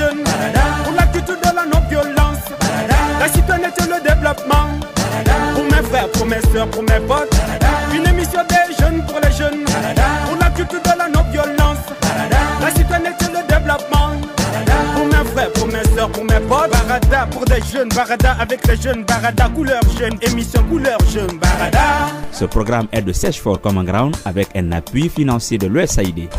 jeunes, pour la culture de la non-violence, la citoyenneté et le développement. Pour mes frères, pour mes soeurs, pour mes potes, une émission des jeunes pour les jeunes, pour la culture de la non-violence, la citoyenneté et le développement. Pour mes frères, pour mes soeurs, pour mes potes, Barada pour des jeunes, Barada avec les jeunes, Barada couleur jeune, émission couleur jeune, Barada. Ce programme est de Search for Common Ground avec un appui financier de l'USAID.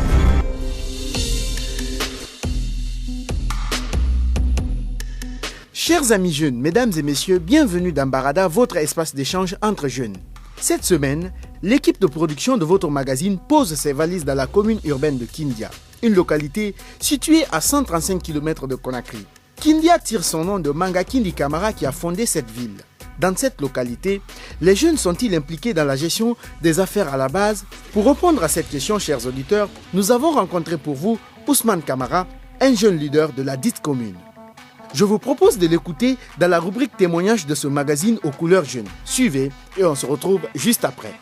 Chers amis jeunes, mesdames et messieurs, bienvenue dans Barada, votre espace d'échange entre jeunes. Cette semaine, l'équipe de production de votre magazine pose ses valises dans la commune urbaine de Kindia, une localité située à 135 km de Conakry. Kindia tire son nom de Manga Kindi Camara qui a fondé cette ville. Dans cette localité, les jeunes sont-ils impliqués dans la gestion des affaires à la base? Pour répondre à cette question, chers auditeurs, nous avons rencontré pour vous Ousmane Camara, un jeune leader de la dite commune. Je vous propose de l'écouter dans la rubrique témoignage de ce magazine aux couleurs jeunes. Suivez et on se retrouve juste après.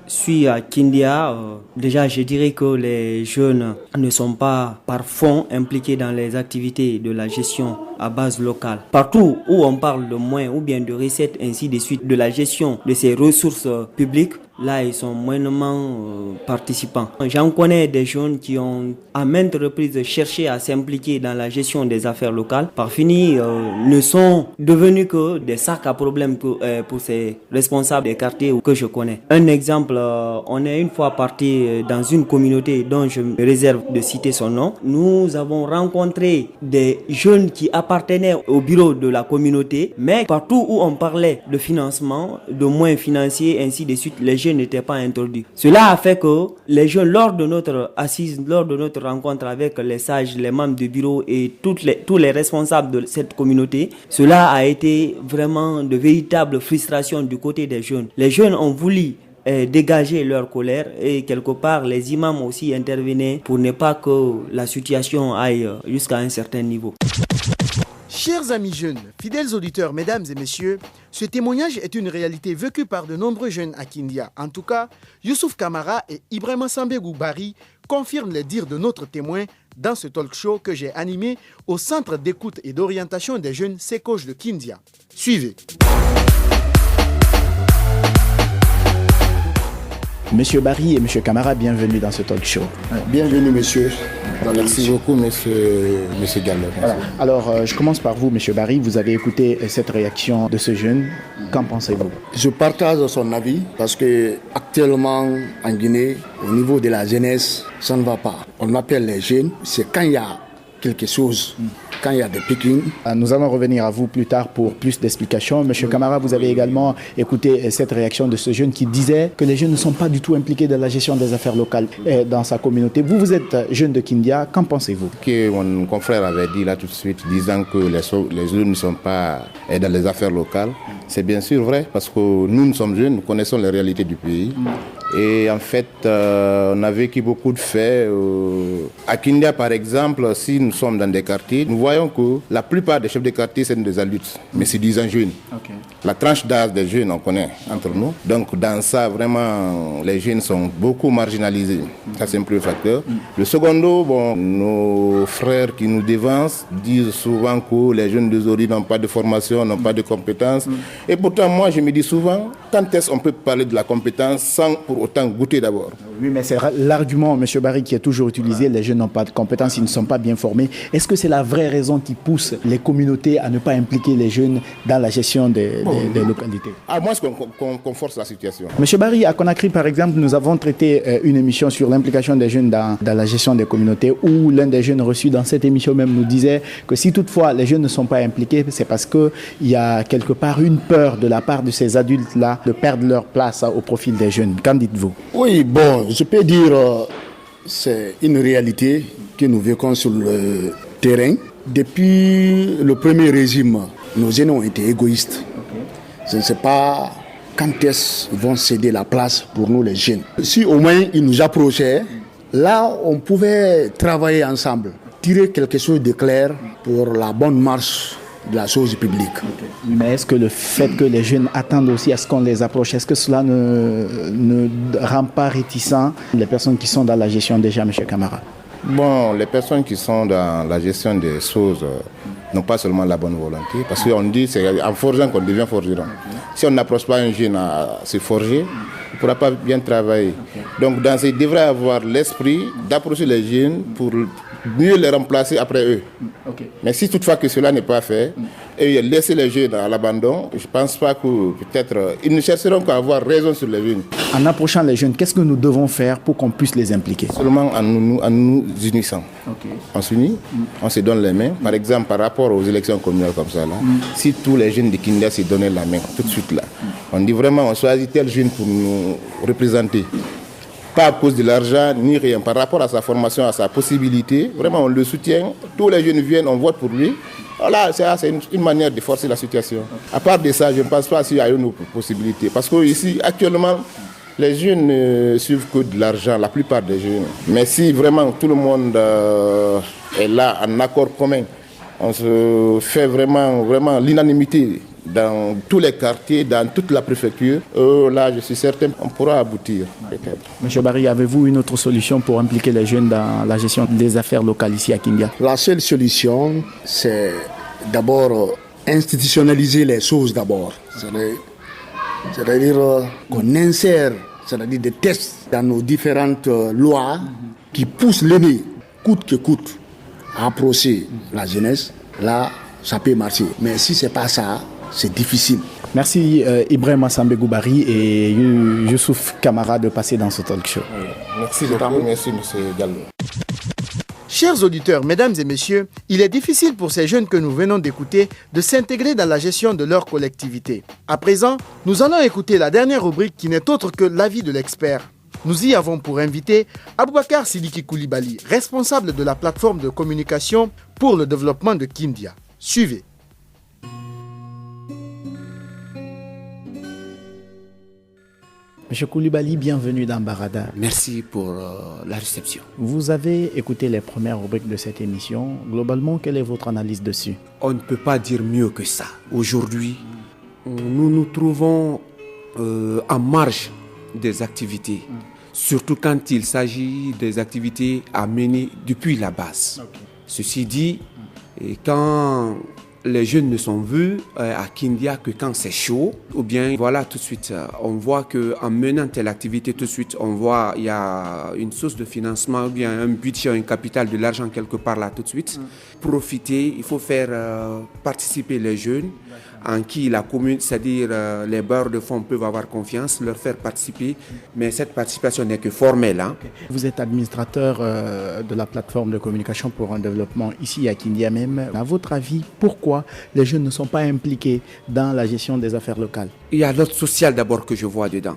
Je suis à Kindia. Déjà, je dirais que les jeunes ne sont pas par fond impliqués dans les activités de la gestion à base locale. Partout où on parle de moyens ou bien de recettes, ainsi de suite, de la gestion de ces ressources publiques, là, ils sont moyennement participants. J'en connais des jeunes qui ont à maintes reprises cherché à s'impliquer dans la gestion des affaires locales. Par fini, ne sont devenus que des sacs à problème pour ces responsables des quartiers que je connais. Un exemple, on est une fois parti dans une communauté dont je me réserve de citer son nom. Nous avons rencontré des jeunes qui appartenaient au bureau de la communauté, mais partout où on parlait de financement, de moyens financiers, ainsi de suite, les jeunes n'étaient pas introduits. Cela a fait que les jeunes, lors de notre assise, lors de notre rencontre avec les sages, les membres du bureau et tous les responsables de cette communauté, cela a été vraiment de véritables frustrations du côté des jeunes. Les jeunes ont voulu dégager leur colère et quelque part les imams aussi intervenaient pour ne pas que la situation aille jusqu'à un certain niveau. Chers amis jeunes, fidèles auditeurs, mesdames et messieurs, ce témoignage est une réalité vécue par de nombreux jeunes à Kindia. En tout cas, Youssouf Camara et Ibrahima Sambegou Bari confirment les dires de notre témoin dans ce talk show que j'ai animé au Centre d'écoute et d'orientation des jeunes Secoche de Kindia. Suivez. Monsieur Bari et Monsieur Camara, bienvenue dans ce talk show. Bienvenue, monsieur. Merci beaucoup, monsieur Gallo. Voilà. Alors, je commence par vous, monsieur Bari. Vous avez écouté cette réaction de ce jeune. Qu'en pensez-vous? Je partage son avis parce que actuellement en Guinée, au niveau de la jeunesse, ça ne va pas. On appelle les jeunes, c'est quand il y a quelque chose. Quand il y a des pickings. Nous allons revenir à vous plus tard pour plus d'explications. Monsieur Camara, vous avez également écouté cette réaction de ce jeune qui disait que les jeunes ne sont pas du tout impliqués dans la gestion des affaires locales dans sa communauté. Vous êtes jeune de Kindia, qu'en pensez-vous? Que mon confrère avait dit là tout de suite, disant que les jeunes ne sont pas dans les affaires locales, c'est bien sûr vrai parce que nous sommes jeunes, nous connaissons les réalités du pays. Et en fait, on a vécu beaucoup de faits. À Kindia, par exemple, si nous sommes dans des quartiers, nous voyons que la plupart des chefs de quartier, c'est des adultes, mais c'est des jeunes. Okay. La tranche d'âge des jeunes, on connaît entre nous. Donc, dans ça, vraiment, les jeunes sont beaucoup marginalisés. Ça, c'est un premier facteur. Le secondo, bon, nos frères qui nous dévancent disent souvent que les jeunes d'aujourd'hui n'ont pas de formation, n'ont pas de compétences. Et pourtant, moi, je me dis souvent, quand est-ce qu'on peut parler de la compétence sans pour autant goûter d'abord? Oui, mais c'est l'argument, M. Barry, qui est toujours utilisé. Les jeunes n'ont pas de compétences, ils ne sont pas bien formés. Est-ce que c'est la vraie raison qui pousse les communautés à ne pas impliquer les jeunes dans la gestion des localités? À moins qu'on force la situation. M. Barry, à Conakry, par exemple, nous avons traité une émission sur l'implication des jeunes dans la gestion des communautés, où l'un des jeunes reçus dans cette émission même nous disait que si toutefois les jeunes ne sont pas impliqués, c'est parce qu'il y a quelque part une peur de la part de ces adultes-là de perdre leur place au profil des jeunes. Qu'en dites-vous? Oui, bon, je peux dire c'est une réalité que nous vécons sur le terrain. Depuis le premier régime, nos jeunes ont été égoïstes. Je ne sais pas quand est-ce qu'ils vont céder la place pour nous les jeunes. Si au moins ils nous approchaient, là on pouvait travailler ensemble, tirer quelque chose de clair pour la bonne marche de la chose publique. Mais est-ce que le fait que les jeunes attendent aussi à ce qu'on les approche, est-ce que cela ne rend pas réticents les personnes qui sont dans la gestion déjà, M. Camara? Bon, les personnes qui sont dans la gestion des choses n'ont pas seulement la bonne volonté, parce qu'on dit que c'est en forgeant qu'on devient forgeron. Si on n'approche pas un jeune à se forger, il ne pourra pas bien travailler. Donc, il devrait avoir l'esprit d'approcher les jeunes pour mieux les remplacer après eux. Mais si toutefois que cela n'est pas fait, et laisser les jeunes à l'abandon, je ne pense pas que peut-être ils ne chercheront qu'à avoir raison sur les jeunes. En approchant les jeunes, qu'est-ce que nous devons faire pour qu'on puisse les impliquer? Seulement en nous unissant. On s'unit, on se donne les mains. Par exemple, par rapport aux élections communales comme ça, là, si tous les jeunes de Kindia se donnaient la main tout de suite là, on dit vraiment on choisit tel jeune pour nous représenter. Pas à cause de l'argent, ni rien. Par rapport à sa formation, à sa possibilité, vraiment on le soutient. Tous les jeunes viennent, on vote pour lui. Voilà, c'est une manière de forcer la situation. À part de ça, je ne pense pas s'il y a une autre possibilité. Parce que ici, actuellement, les jeunes ne suivent que de l'argent, la plupart des jeunes. Mais si vraiment tout le monde est là, en accord commun, on se fait vraiment l'unanimité dans tous les quartiers, dans toute la préfecture, là, je suis certain qu'on pourra aboutir, peut-être. Monsieur Barry, avez-vous une autre solution pour impliquer les jeunes dans la gestion des affaires locales ici à Kindia? La seule solution, c'est d'abord institutionnaliser les choses d'abord. C'est-à-dire qu'on insère des textes dans nos différentes lois qui poussent l'aîné, coûte que coûte, à approcher la jeunesse. Là, ça peut marcher. Mais si ce n'est pas ça, c'est difficile. Merci Ibrahim Assambegou Barry et Youssouf Camara de passer dans ce talk show. Merci beaucoup, merci M. Gallo. Chers auditeurs, mesdames et messieurs, il est difficile pour ces jeunes que nous venons d'écouter de s'intégrer dans la gestion de leur collectivité. À présent, nous allons écouter la dernière rubrique qui n'est autre que l'avis de l'expert. Nous y avons pour invité Aboubakar Sidiki Koulibaly, responsable de la plateforme de communication pour le développement de Kindia. Suivez. Monsieur Koulibaly, bienvenue dans Barada. Merci pour la réception. Vous avez écouté les premières rubriques de cette émission. Globalement, quelle est votre analyse dessus? On ne peut pas dire mieux que ça. Aujourd'hui, nous nous trouvons en marge des activités, surtout quand il s'agit des activités à mener depuis la base. Ceci dit, quand les jeunes ne sont vus à Kindia que quand c'est chaud, ou bien voilà tout de suite, on voit qu'en menant telle activité tout de suite, on voit il y a une source de financement, ou bien un budget, un capital, de l'argent quelque part là tout de suite. Profiter, il faut faire participer les jeunes en qui la commune, c'est-à-dire les bailleurs de fonds peuvent avoir confiance, leur faire participer, mais cette participation n'est que formelle. Hein. Vous êtes administrateur de la plateforme de communication pour un développement ici à Kindia même. À votre avis, pourquoi les jeunes ne sont pas impliqués dans la gestion des affaires locales? Il y a l'ordre social d'abord que je vois dedans.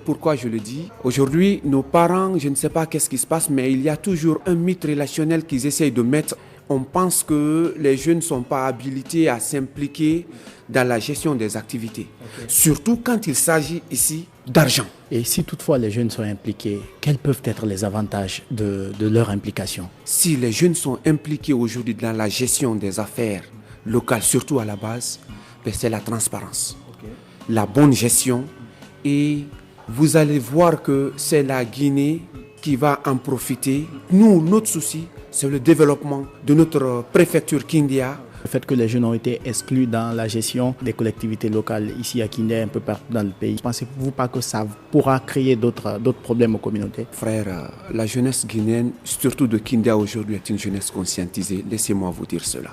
Pourquoi je le dis? Aujourd'hui, nos parents, je ne sais pas qu'est-ce qui se passe, mais il y a toujours un mythe relationnel qu'ils essayent de mettre. On pense que les jeunes ne sont pas habilités à s'impliquer dans la gestion des activités. Surtout quand il s'agit ici d'argent. Et si toutefois les jeunes sont impliqués, quels peuvent être les avantages de leur implication? Si les jeunes sont impliqués aujourd'hui dans la gestion des affaires locales, surtout à la base, c'est la transparence, la bonne gestion, et vous allez voir que c'est la Guinée qui va en profiter. Nous, notre souci, c'est le développement de notre préfecture Kindia. Le fait que les jeunes ont été exclus dans la gestion des collectivités locales ici à Kindia, un peu partout dans le pays, pensez-vous pas que ça pourra créer d'autres problèmes aux communautés? Frère, la jeunesse guinéenne, surtout de Kindia aujourd'hui, est une jeunesse conscientisée. Laissez-moi vous dire cela.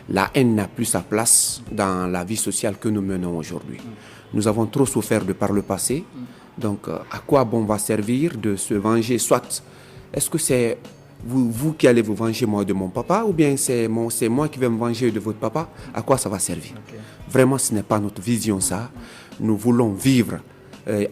La haine n'a plus sa place dans la vie sociale que nous menons aujourd'hui. Nous avons trop souffert par le passé. Donc, à quoi bon va servir de se venger? Soit, est-ce que c'est vous qui allez vous venger moi de mon papa, ou bien c'est moi qui vais me venger de votre papa? À quoi ça va servir? Vraiment, ce n'est pas notre vision ça. Nous voulons vivre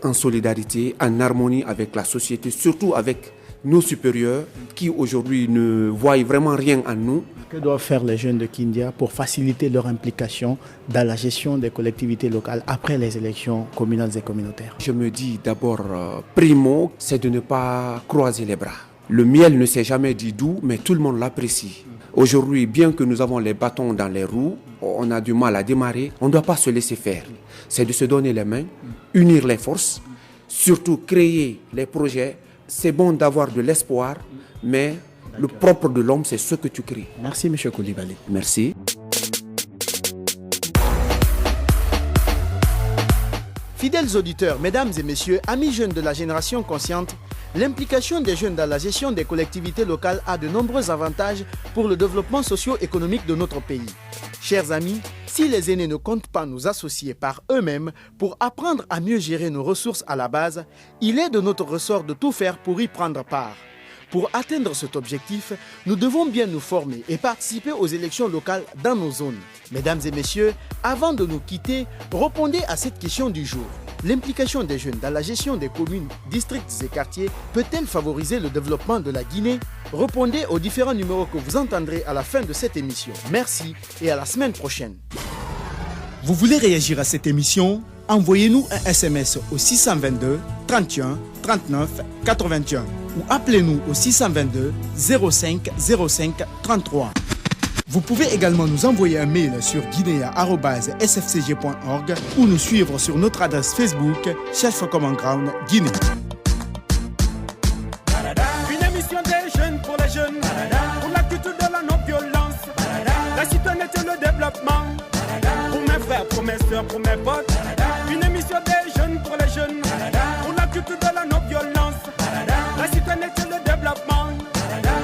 en solidarité, en harmonie avec la société, surtout avec nos supérieurs qui aujourd'hui ne voient vraiment rien en nous. Que doivent faire les jeunes de Kindia pour faciliter leur implication dans la gestion des collectivités locales après les élections communales et communautaires? Je me dis d'abord, primo, c'est de ne pas croiser les bras. Le miel ne s'est jamais dit doux, mais tout le monde l'apprécie. Aujourd'hui, bien que nous avons les bâtons dans les roues, on a du mal à démarrer, on ne doit pas se laisser faire. C'est de se donner les mains, unir les forces, surtout créer les projets. C'est bon d'avoir de l'espoir, mais le propre de l'homme, c'est ce que tu crées. Merci, M. Koulibaly. Merci. Fidèles auditeurs, mesdames et messieurs, amis jeunes de la génération consciente, l'implication des jeunes dans la gestion des collectivités locales a de nombreux avantages pour le développement socio-économique de notre pays. Chers amis, si les aînés ne comptent pas nous associer par eux-mêmes pour apprendre à mieux gérer nos ressources à la base, il est de notre ressort de tout faire pour y prendre part. Pour atteindre cet objectif, nous devons bien nous former et participer aux élections locales dans nos zones. Mesdames et messieurs, avant de nous quitter, répondez à cette question du jour. L'implication des jeunes dans la gestion des communes, districts et quartiers peut-elle favoriser le développement de la Guinée? Répondez aux différents numéros que vous entendrez à la fin de cette émission. Merci et à la semaine prochaine. Vous voulez réagir à cette émission? Envoyez-nous un SMS au 622 31 39 81 ou appelez-nous au 622 05 05 33. Vous pouvez également nous envoyer un mail sur guinea@sfcg.org ou nous suivre sur notre adresse Facebook Search for Common Ground Guinée. Une émission des jeunes pour les jeunes, pour la culture de la non-violence, la citoyenneté et le développement, pour mes frères, pour mes soeurs, pour mes potes. Une émission des jeunes pour les jeunes, pour la culture de la non-violence, la citoyenneté et le développement,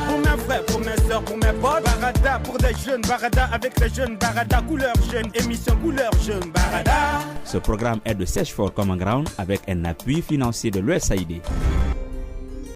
pour mes frères, pour mes soeurs, pour mes potes. Barada pour des jeunes, Barada avec les jeunes, Barada couleur jeune, émission couleur jeune, Barada. Ce programme est de Search for Common Ground avec un appui financier de l'USAID.